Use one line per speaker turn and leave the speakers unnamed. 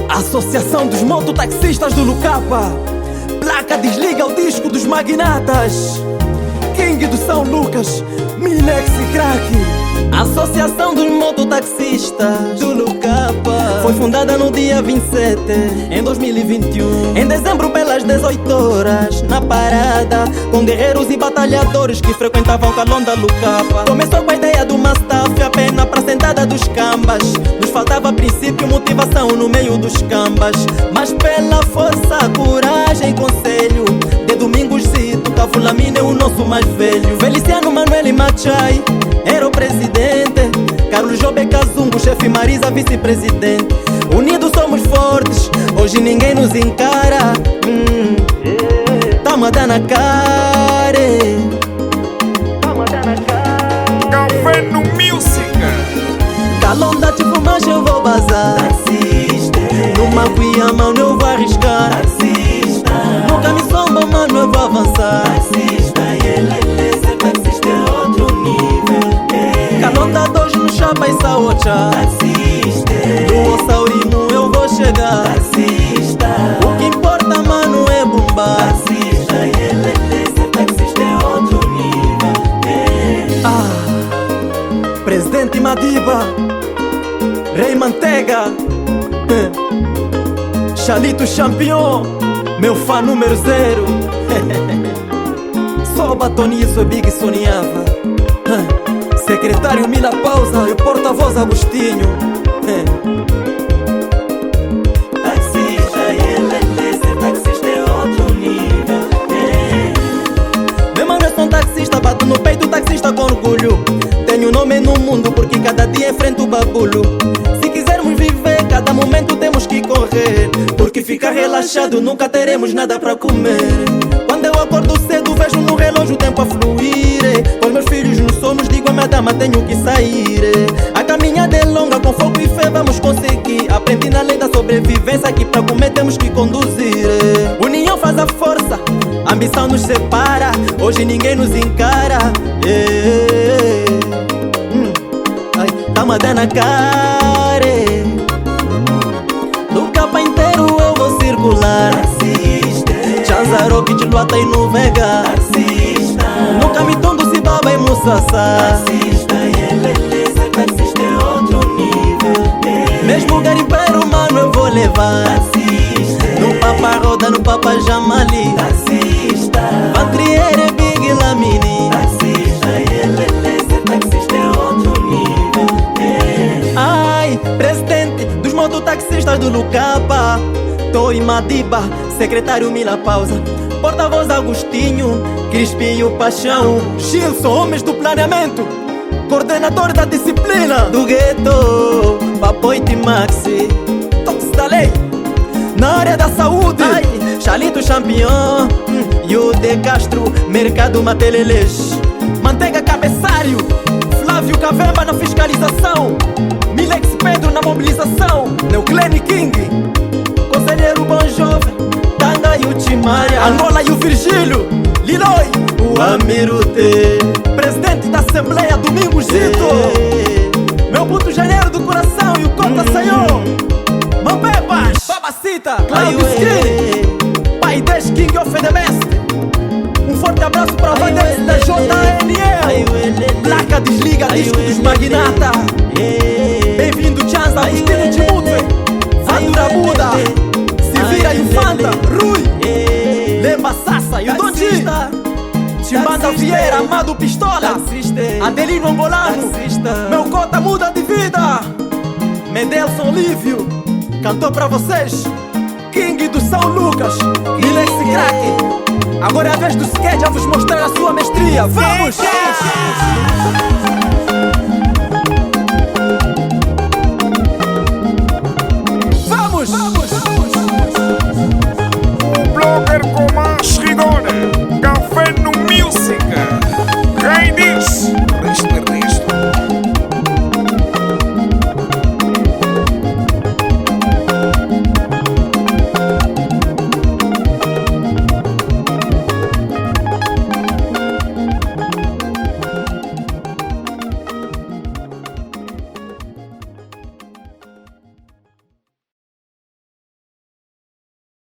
Associação dos mototaxistas do Lucapa. Placa desliga o disco dos magnatas. King do São Lucas, Minex e Crack. Associação dos mototaxistas do Lucapa foi fundada no dia 27 em 2021. Em dezembro pelas 18 horas, na parada, com guerreiros e batalhadores que frequentavam o calão da Lucapa. Começou com a ideia do Mastaf, a pena pra sentada dos cambas. Nos faltava princípio e motivação no meio dos cambas, mas pela força, coragem e conselho de Domingos Zito, Cavulamina é o nosso mais velho. Feliciano Manuel Machai era o presidente, Carlos Jobe Kazungu, chefe Marisa, vice-presidente. Unidos somos fortes, hoje ninguém nos encara. Tamo a dar na cara.
Café no Music.
Calão da tipo, mas eu vou bazar. Taxista. Numa guia, mano, eu vou arriscar. Taxista. Nunca me somba, mano, eu vou avançar. Taxista, taxista é outro nível. Calão da dois no chapa e saocha. Taxista. No Ossaurimo eu vou chegar. Taxista. O que importa, mano, é bombar. Taxista, taxista é outro nível. Presidente Madiba, Rei Manteiga, Chalito Champion, meu fã número 0. Só batonizo e Big sonhava. Secretário Mila Pausa e o porta-voz Agostinho. Taxista, taxista é outro nível. Meu mano, eu sou um taxista, bato no peito, taxista com orgulho. Tenho nome no mundo porque cada dia enfrento o bagulho. Se quisermos viver, cada momento temos que correr, porque ficar relaxado nunca teremos nada pra comer. Quando eu acordo cedo vejo no relógio o tempo a fluir. Com meus filhos nos sonhos digo a minha dama tenho que sair. A caminhada é longa, com foco e fé vamos conseguir. Aprendi na lei da sobrevivência que pra comer temos que conduzir. União faz a força, ambição nos separa. Hoje ninguém nos encara. Tamo a dar na cara. No capa inteiro eu vou circular. Chanzaroque, Tiluata e Nuvega. No Camitondo, Cibaba e Mussassa. Taxista é outro nível. Mesmo garimpeiro, mano, eu vou levar. No Papa Roda, no Papa Jamali. Patriere, Big Lamini. Taxista é outro nível. Ai, presidente dos mototaxistas do Lucapa, Toi Madiba, secretário Mila Pausa, porta-voz Agostinho, Crispinho Paixão, Gilson, homens do planeamento, coordenador da disciplina do gueto, Papoite Maxi, toques da lei, na área da saúde. Ai, Chalito Champion, Yude Castro, Mercado Matelelês, Manteiga Cabeçário, Flávio Cavemba na fiscalização, Milex Pedro na mobilização, Neuclene King, Conselheiro Bom Jovem, Tanga e o Timária, Angola e o Virgílio, Liloi, o Amirute, presidente da Assembleia Domingos Zito, meu puto janeiro do coração e o Cota Senhor, Mambebas, Babacita, Cláudio Skin, Pai 10 King of the Best. Um forte abraço para o Vandes da JNL. Placa desliga, disco dos magnata. Bem-vindo, Chanza, Agostinho Timute, Fatura Buda, Se Vira Infanta, Rui, Lemba Sassa e o Donji, Chimanda Vieira, Amado Pistola, Adelino Angolano, meu cota muda de vida. Mendelson Lívio, cantou pra vocês, King do São Lucas, Milex e Crack. Agora é a vez do sketch a vos mostrar a sua mestria. Vamos!